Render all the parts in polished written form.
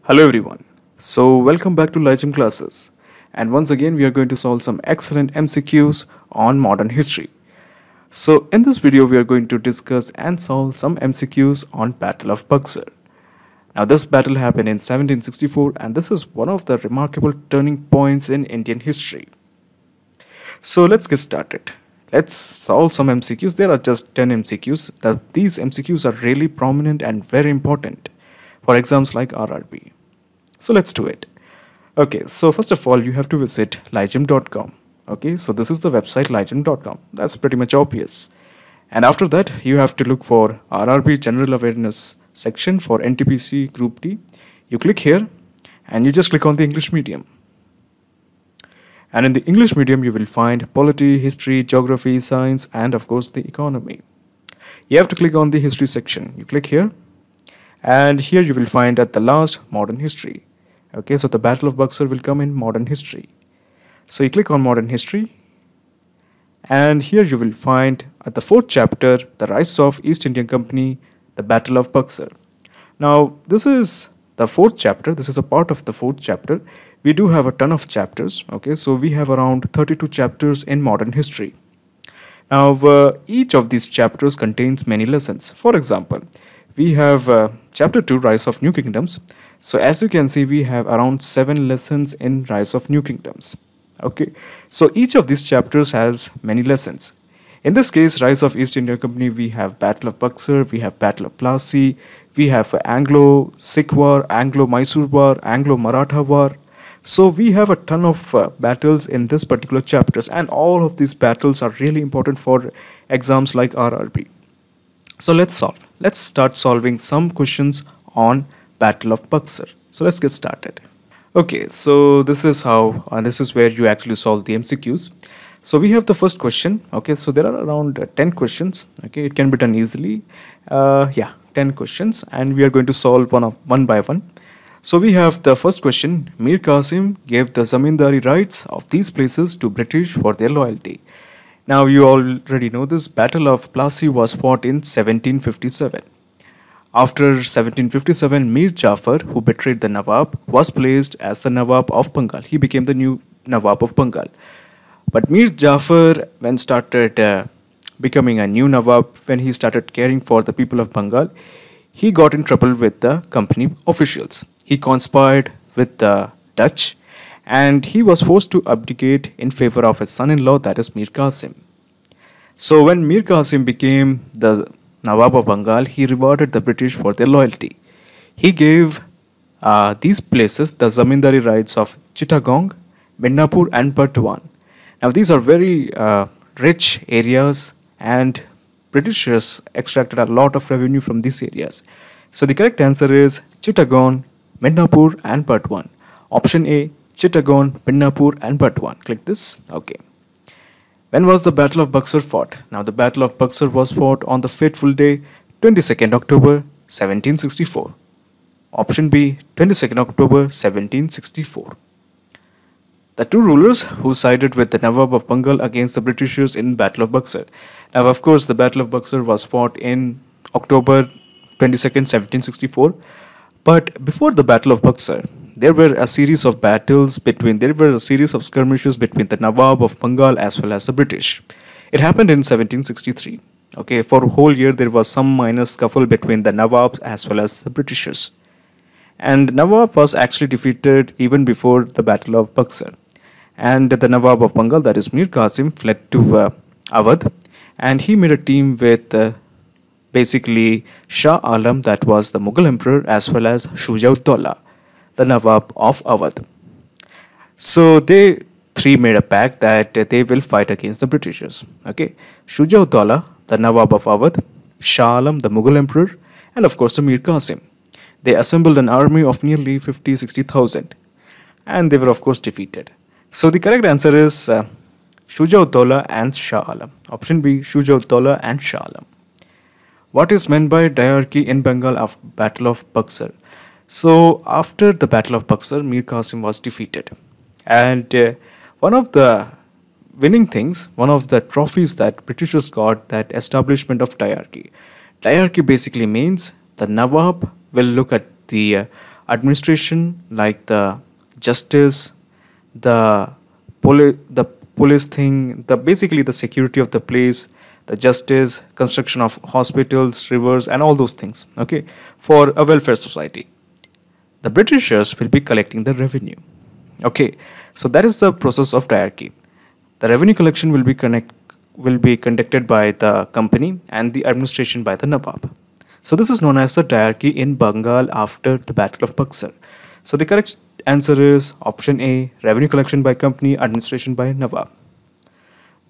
Hello everyone. So welcome back to Legend classes. And once again we are going to solve some excellent MCQs on modern history. So in this video we are going to discuss and solve some MCQs on Battle of Buxar. Now this battle happened in 1764 and this is one of the remarkable turning points in Indian history. So let's get started. Let's solve some MCQs. There are just 10 MCQs. These MCQs are really prominent and very important for exams like RRB. So let's do it. Okay, so first of all, you have to visit ligem.com. Okay, so this is the website ligem.com. That's pretty much obvious. And after that, you have to look for RRB General Awareness section for NTPC Group D. You click here and you just click on the English medium. And in the English medium, you will find polity, history, geography, science, and of course the economy. You have to click on the history section. You click here. And here you will find at the last modern history. Okay, so the Battle of Buxar will come in modern history. So you click on modern history. And here you will find at the fourth chapter, the rise of East Indian Company, the Battle of Buxar. Now, this is the fourth chapter. This is a part of the fourth chapter. We do have a ton of chapters. Okay, so we have around 32 chapters in modern history. Now, each of these chapters contains many lessons. For example, we have chapter 2, Rise of New Kingdoms. So as you can see, we have around 7 lessons in Rise of New Kingdoms. Okay, so each of these chapters has many lessons. In this case, Rise of East India Company, we have Battle of Buxar, we have Battle of Plassey, we have Anglo-Sikh War, Anglo-Mysore War, Anglo-Maratha War. So we have a ton of battles in this particular chapters, and all of these battles are really important for exams like RRB. So let's solve. Let's start solving some questions on Battle of Buxar. So let's get started. Okay, so this is how, this is where you actually solve the MCQs. So we have the first question. Okay, so there are around 10 questions. Okay, it can be done easily. 10 questions, and we are going to solve one by one. So we have the first question. Mir Qasim gave the zamindari rights of these places to British for their loyalty. Now you already know this. Battle of Plassey was fought in 1757. After 1757, Mir Jafar, who betrayed the Nawab, was placed as the Nawab of Bengal. He became the new Nawab of Bengal. But Mir Jafar, when started becoming a new Nawab, when he started caring for the people of Bengal, he got in trouble with the company officials. He conspired with the Dutch, and he was forced to abdicate in favor of his son-in-law, that is Mir Qasim. So when Mir Qasim became the Nawab of Bengal, he rewarded the British for their loyalty. He gave these places the zamindari rights of Chittagong, Midnapur and Burdwan. Now these are very rich areas, and Britishers extracted a lot of revenue from these areas. So the correct answer is Chittagong, Midnapur and Burdwan. Option A, Chittagong, Midnapur and Burdwan. Click this. Okay. When was the Battle of Buxar fought? Now the Battle of Buxar was fought on the fateful day 22nd October 1764. Option B, 22nd October 1764. The two rulers who sided with the Nawab of Bengal against the Britishers in Battle of Buxar. Now of course the Battle of Buxar was fought in October 22nd, 1764. But before the Battle of Buxar, there were a series of skirmishes between the Nawab of Bengal as well as the British. It happened in 1763. Okay, for a whole year there was some minor scuffle between the Nawabs as well as the Britishers. And Nawab was actually defeated even before the Battle of Buxar. And the Nawab of Bengal, that is Mir Qasim, fled to Awadh, and he made a team with basically Shah Alam, that was the Mughal emperor, as well as Shuja-ud-Dawla, the Nawab of Awadh. So they three made a pact that they will fight against the Britishers. Okay, Shuja-ud-Dawla, the Nawab of Awadh, Shah Alam, the Mughal emperor, and of course the Mir Qasim. They assembled an army of nearly 50,000-60,000, and they were of course defeated. So the correct answer is Shuja-ud-Dawla and Shah Alam. Option B, Shuja-ud-Dawla and Shah Alam. What is meant by diarchy in Bengal after Battle of Buxar? So after the Battle of Buxar, Mir Qasim was defeated, and one of the winning things, one of the trophies that Britishers got, that establishment of diarchy. Diarchy basically means the Nawab will look at the administration like the justice, the the police thing, the basically the security of the place, the justice, construction of hospitals, rivers, and all those things. Okay, for a welfare society, the Britishers will be collecting the revenue. Okay, so that is the process of diarchy. The revenue collection will be conducted by the company and the administration by the Nawab. So this is known as the diarchy in Bengal after the Battle of Buxar. So the correct answer is option A, revenue collection by company, administration by Nawab.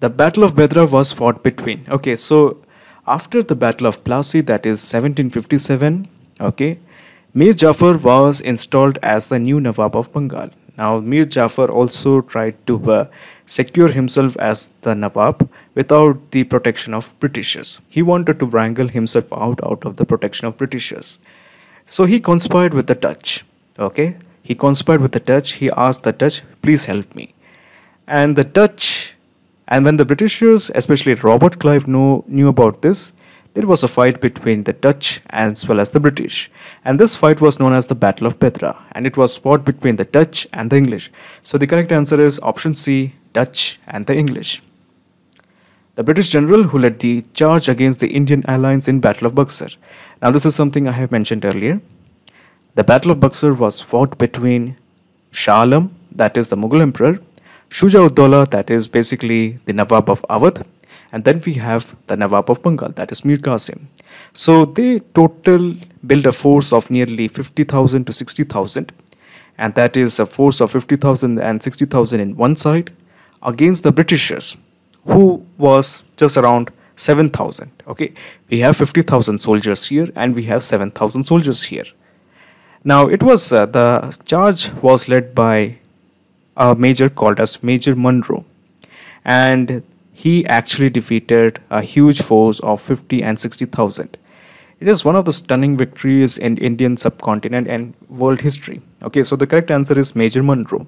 The Battle of Bedra was fought between. Okay, so after the Battle of Plassey, that is 1757, okay, Mir Jafar was installed as the new Nawab of Bengal. Now, Mir Jafar also tried to secure himself as the Nawab without the protection of Britishers. He wanted to wrangle himself out of the protection of Britishers. So he conspired with the Dutch. Okay, he conspired with the Dutch. He asked the Dutch, please help me. And the Dutch, and when the Britishers, especially Robert Clive, knew about this, there was a fight between the Dutch as well as the British. And this fight was known as the Battle of Bedra. And it was fought between the Dutch and the English. So the correct answer is option C, Dutch and the English. The British general who led the charge against the Indian alliance in Battle of Buxar. Now this is something I have mentioned earlier. The Battle of was fought between Shah Alam, that is the Mughal emperor, Shuja-ud-Dawla, that is basically the Nawab of Awadh, and then we have the Nawab of Bengal, that is Mir Qasim. So they total built a force of nearly 50,000 to 60,000, and that is a force of 50,000 and 60,000 in one side against the Britishers, who was just around 7,000. Okay, we have 50,000 soldiers here and we have 7,000 soldiers here. Now it was the charge was led by a major called as Major Munro, and he actually defeated a huge force of 50 and 60,000. It is one of the stunning victories in Indian subcontinent and world history. Okay, so the correct answer is Major Munro.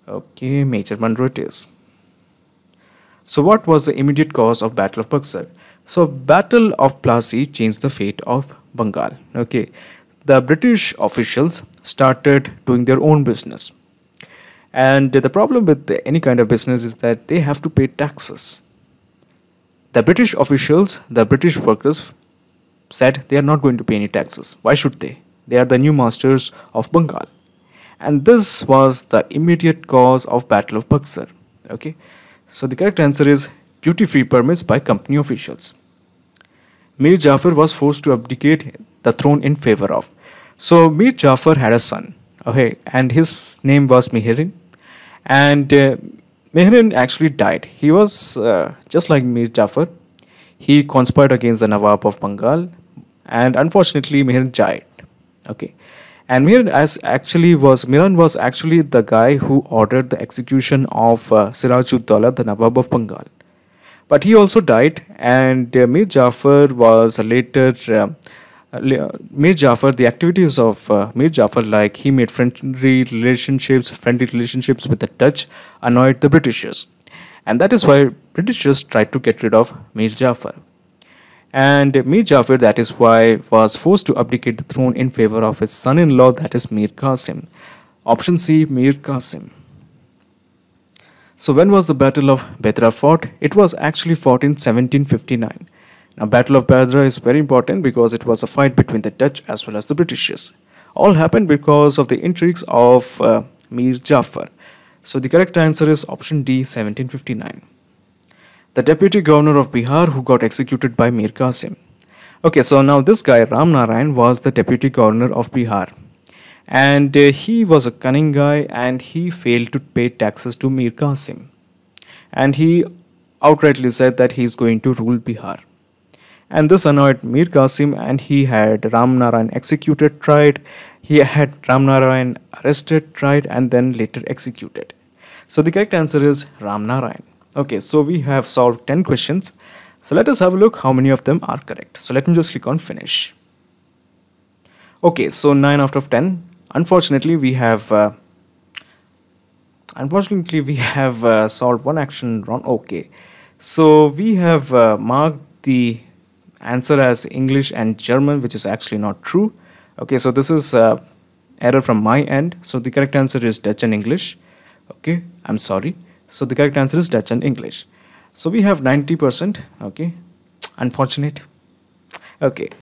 Okay, Major Munro it is. So what was the immediate cause of Battle of Buxar? So Battle of Plassey changed the fate of Bengal. Okay, the British officials started doing their own business. And the problem with any kind of business is that they have to pay taxes. The British officials, the British workers said they are not going to pay any taxes. Why should they? They are the new masters of Bengal. And this was the immediate cause of Battle of Buxar. Okay, so the correct answer is duty-free permits by company officials. Mir Jafar was forced to abdicate the throne in favor of. So Mir Jafar had a son, okay, and his name was Mihrin. And Mihrin actually died. He was just like Mir Jafar. He conspired against the Nawab of Bengal, and unfortunately Mihrin died. Okay, and Mihrin was actually the guy who ordered the execution of Siraj-ud-Dawla, the Nawab of Bengal. But he also died, and Mir Jafar was later. Mir Jafar, the activities of Mir Jafar, like he made friendly relationships with the Dutch, annoyed the Britishers. And that is why Britishers tried to get rid of Mir Jafar. And Mir Jafar, that is why, was forced to abdicate the throne in favor of his son-in-law, that is Mir Qasim. Option C, Mir Qasim. So when was the Battle of Bedra fought? It was actually fought in 1759. Now, Battle of Bedra is very important because it was a fight between the Dutch as well as the Britishers. All happened because of the intrigues of Mir Jafar. So the correct answer is option D, 1759. The deputy governor of Bihar who got executed by Mir Qasim. Okay, so now this guy Ram Narayan was the deputy governor of Bihar. And he was a cunning guy and he failed to pay taxes to Mir Qasim. And he outrightly said that he is going to rule Bihar. And this annoyed Mir Qasim, and he had Ram Narayan executed, tried. He had Ram Narayan arrested, tried, and then later executed. So the correct answer is Ram Narayan. Okay, so we have solved 10 questions. So let us have a look how many of them are correct. So let me just click on finish. Okay, so 9 out of 10. Unfortunately, we have solved one action wrong. Okay, so we have marked the answer as English and German, which is actually not true. Okay, so this is error from my end. So the correct answer is Dutch and English. Okay, I'm sorry. So the correct answer is Dutch and English. So we have 90%. Okay, unfortunate. Okay,